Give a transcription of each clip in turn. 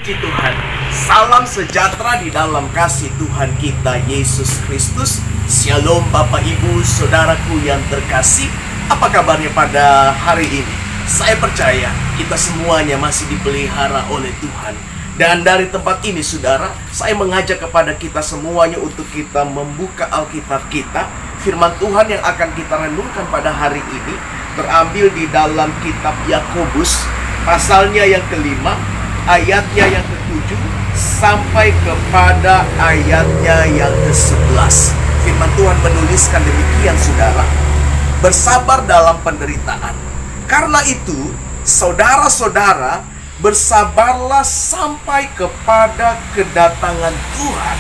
Puji Tuhan. Salam sejahtera di dalam kasih Tuhan kita Yesus Kristus. Shalom Bapak Ibu Saudaraku yang terkasih. Apa kabarnya pada hari ini? Saya percaya kita semuanya masih dipelihara oleh Tuhan. Dan dari tempat ini saudara, saya mengajak kepada kita semuanya untuk kita membuka Alkitab kita. Firman Tuhan yang akan kita renungkan pada hari ini terambil di dalam kitab Yakobus, pasalnya yang kelima, ayatnya yang ke-7 sampai kepada ayatnya yang ke-11. Firman Tuhan menuliskan demikian saudara: bersabar dalam penderitaan. Karena itu, saudara-saudara, bersabarlah sampai kepada kedatangan Tuhan.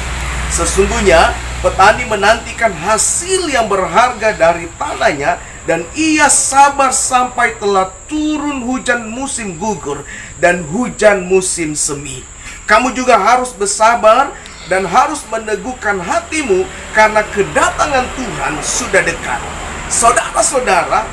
Sesungguhnya petani menantikan hasil yang berharga dari tanahnya, dan ia sabar sampai telah turun hujan musim gugur dan hujan musim semi. Kamu juga harus bersabar dan harus meneguhkan hatimu, karena kedatangan Tuhan sudah dekat. Saudara-saudara,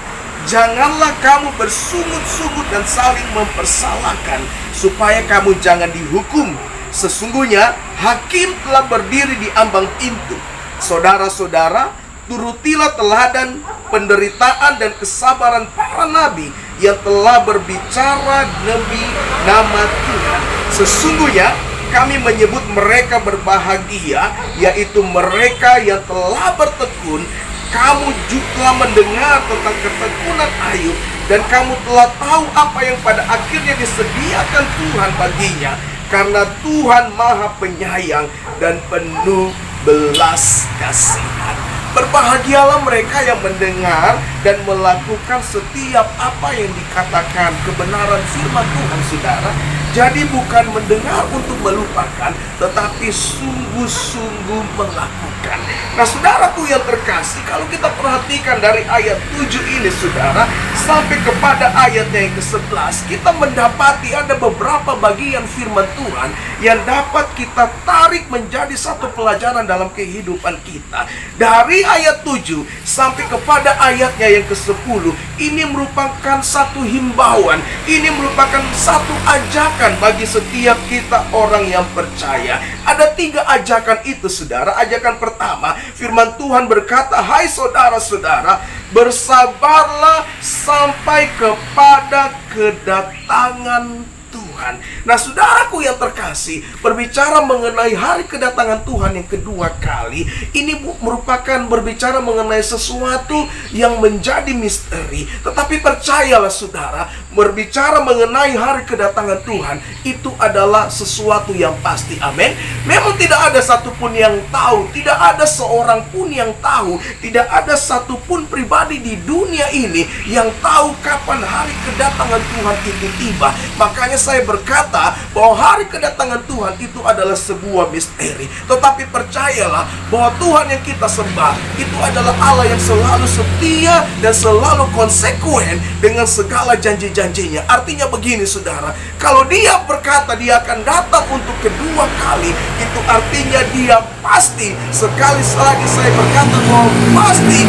janganlah kamu bersungut-sungut dan saling mempersalahkan, supaya kamu jangan dihukum. Sesungguhnya hakim telah berdiri di ambang pintu. Saudara-saudara, turutilah teladan penderitaan dan kesabaran para nabi yang telah berbicara demi nama Tuhan. Sesungguhnya kami menyebut mereka berbahagia, yaitu mereka yang telah bertekun. Kamu juga telah mendengar tentang ketekunan Ayub, dan kamu telah tahu apa yang pada akhirnya disediakan Tuhan baginya, karena Tuhan Maha Penyayang dan penuh belas kasihan. Berbahagialah mereka yang mendengar dan melakukan setiap apa yang dikatakan kebenaran firman Tuhan saudara. Jadi bukan mendengar untuk melupakan, tetapi sungguh-sungguh melakukan. Nah saudaraku yang terkasih, kalau kita perhatikan dari ayat 7 ini saudara, sampai kepada ayatnya yang ke-11, kita mendapati ada beberapa bagian firman Tuhan yang dapat kita tarik menjadi satu pelajaran dalam kehidupan kita. Dari ayat 7 sampai kepada ayatnya yang ke-10, ini merupakan satu himbauan, ini merupakan satu ajakan bagi setiap kita orang yang percaya. Ada 3 ajakan itu saudara. Ajakan pertama, firman Tuhan berkata, hai saudara-saudara, bersabarlah sampai kepada kedatangan Tuhan. Nah saudaraku yang terkasih, berbicara mengenai hari kedatangan Tuhan yang kedua kali, ini merupakan berbicara mengenai sesuatu yang menjadi misteri. Tetapi percayalah saudara, berbicara mengenai hari kedatangan Tuhan itu adalah sesuatu yang pasti. Amin. Memang tidak ada satupun yang tahu, tidak ada seorang pun yang tahu, tidak ada satupun pribadi di dunia ini yang tahu kapan hari kedatangan Tuhan itu tiba. Makanya saya berkata bahwa hari kedatangan Tuhan itu adalah sebuah misteri. Tetapi percayalah bahwa Tuhan yang kita sembah itu adalah Allah yang selalu setia dan selalu konsekuen dengan segala janji-janjinya. Artinya begini saudara, kalau dia berkata dia akan datang untuk kedua kali, itu artinya dia pasti. Sekali lagi saya berkata bahwa pasti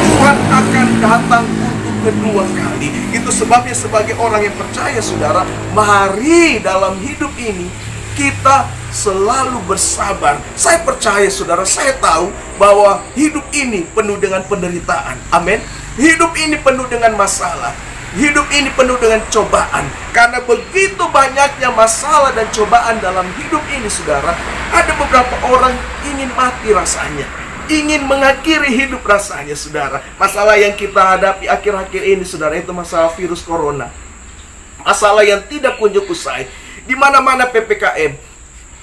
Tuhan akan datang untuk kedua kali. Itu sebabnya sebagai orang yang percaya saudara, mari dalam hidup ini kita selalu bersabar. Saya percaya saudara, saya tahu bahwa hidup ini penuh dengan penderitaan. Amin. Hidup ini penuh dengan masalah. Hidup ini penuh dengan cobaan. Karena begitu banyaknya masalah dan cobaan dalam hidup ini saudara, ada beberapa orang ingin mati rasanya, ingin mengakhiri hidup rasanya saudara. Masalah yang kita hadapi akhir-akhir ini saudara, itu masalah virus corona. Masalah yang tidak kunjung usai. Di mana-mana PPKM,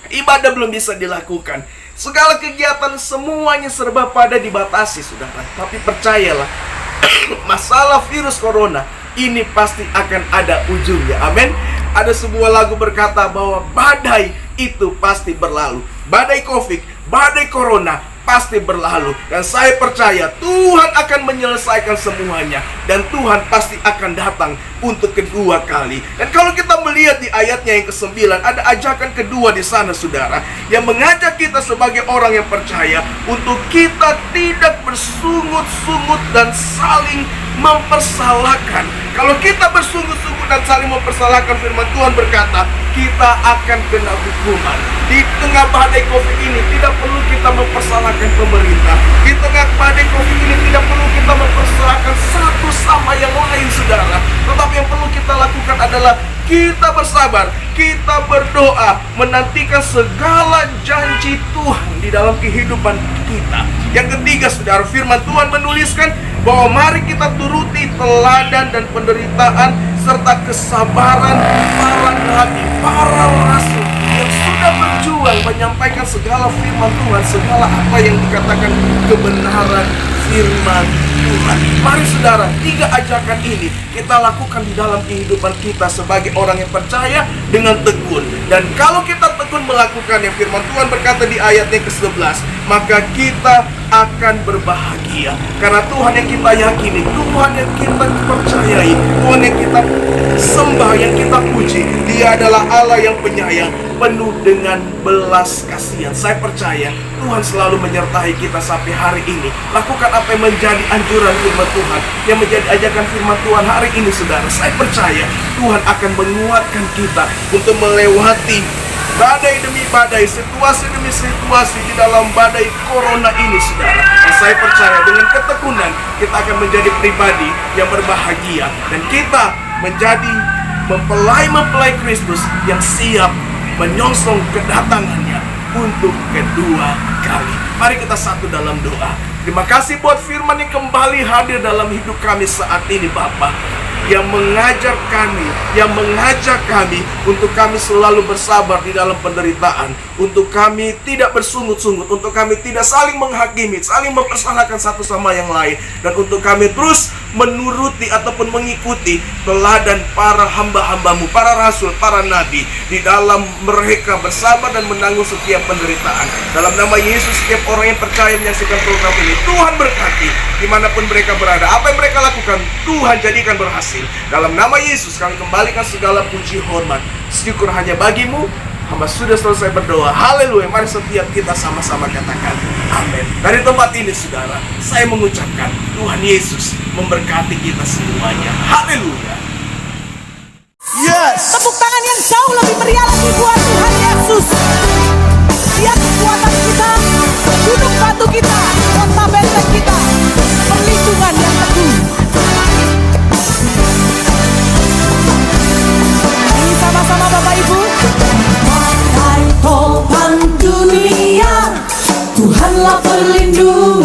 ibadah belum bisa dilakukan, segala kegiatan semuanya serba pada dibatasi saudara. Tapi percayalah, masalah virus corona ini pasti akan ada ujungnya. Amin. Ada sebuah lagu berkata bahwa badai itu pasti berlalu. Badai Covid, badai Corona pasti berlalu. Dan saya percaya Tuhan akan menyelesaikan semuanya, dan Tuhan pasti akan datang untuk kedua kali. Dan kalau kita melihat di ayatnya yang ke-9, ada ajakan kedua di sana saudara, yang mengajak kita sebagai orang yang percaya untuk kita tidak bersungut-sungut dan saling mempersalahkan. Kalau kita bersungguh-sungguh dan saling mempersalahkan, firman Tuhan berkata, kita akan kena hukuman. Di tengah badai COVID ini tidak perlu kita mempersalahkan pemerintah. Di tengah badai COVID ini tidak perlu kita mempersalahkan satu sama yang lain, saudara. Tetapi yang perlu kita lakukan adalah kita bersabar, kita berdoa, menantikan segala janji Tuhan di dalam kehidupan kita. Yang ketiga, saudara, firman Tuhan menuliskan bahwa mari kita turuti teladan dan penderitaan serta kesabaran para nabi, para rasul yang sudah berjuang menyampaikan segala firman Tuhan, segala apa yang dikatakan kebenaran firman Tuhan. Mari saudara, 3 ajakan ini kita lakukan di dalam kehidupan kita sebagai orang yang percaya dengan tekun. Dan kalau kita tekun melakukan yang firman Tuhan berkata di ayatnya ke-11, maka kita akan berbahagia. Karena Tuhan yang kita yakini, Tuhan yang kita percayai, Tuhan yang kita sembah, yang kita puji, Dia adalah Allah yang penyayang, penuh dengan belas kasihan. Saya percaya Tuhan selalu menyertai kita sampai hari ini. Lakukan apa yang menjadi anjuran firman Tuhan, yang menjadi ajakan firman Tuhan hari ini, saudara. Saya percaya Tuhan akan menguatkan kita untuk melewati badai demi badai, situasi demi situasi di dalam badai corona ini, saudara. Dan saya percaya dengan ketekunan kita akan menjadi pribadi yang berbahagia, dan kita menjadi mempelai Kristus yang siap menyongsong kedatangannya untuk kedua kali. Mari kita satu dalam doa. Terima kasih buat firman yang kembali hadir dalam hidup kami saat ini, Bapa, yang mengajar kami, yang mengajak kami untuk kami selalu bersabar di dalam penderitaan, untuk kami tidak bersungut-sungut, untuk kami tidak saling menghakimi, saling mempersalahkan satu sama yang lain, dan untuk kami terus menuruti ataupun mengikuti teladan para hamba-hambamu, para rasul, para nabi, di dalam mereka bersabar dan menanggung setiap penderitaan. Dalam nama Yesus, setiap orang yang percaya menyaksikan program ini, Tuhan berkati dimanapun mereka berada. Apa yang mereka lakukan, Tuhan jadikan berhasil. Dalam nama Yesus kami kembalikan segala puji, hormat, syukur hanya bagimu. Hamba sudah selesai berdoa. Haleluya. Mari setiap kita sama-sama katakan amin. Dari tempat ini, saudara, saya mengucapkan Tuhan Yesus memberkati kita semuanya. Haleluya. Yes. Tepuk tangan yang jauh lebih meriah lagi buat Tuhan Yesus. Dia kekuatan kita, gunung batu kita, kota benteng kita, perlindungan yang teguh. Ini sama-sama Bapak Ibu. Badai topan dunia, Tuhanlah perlindungan.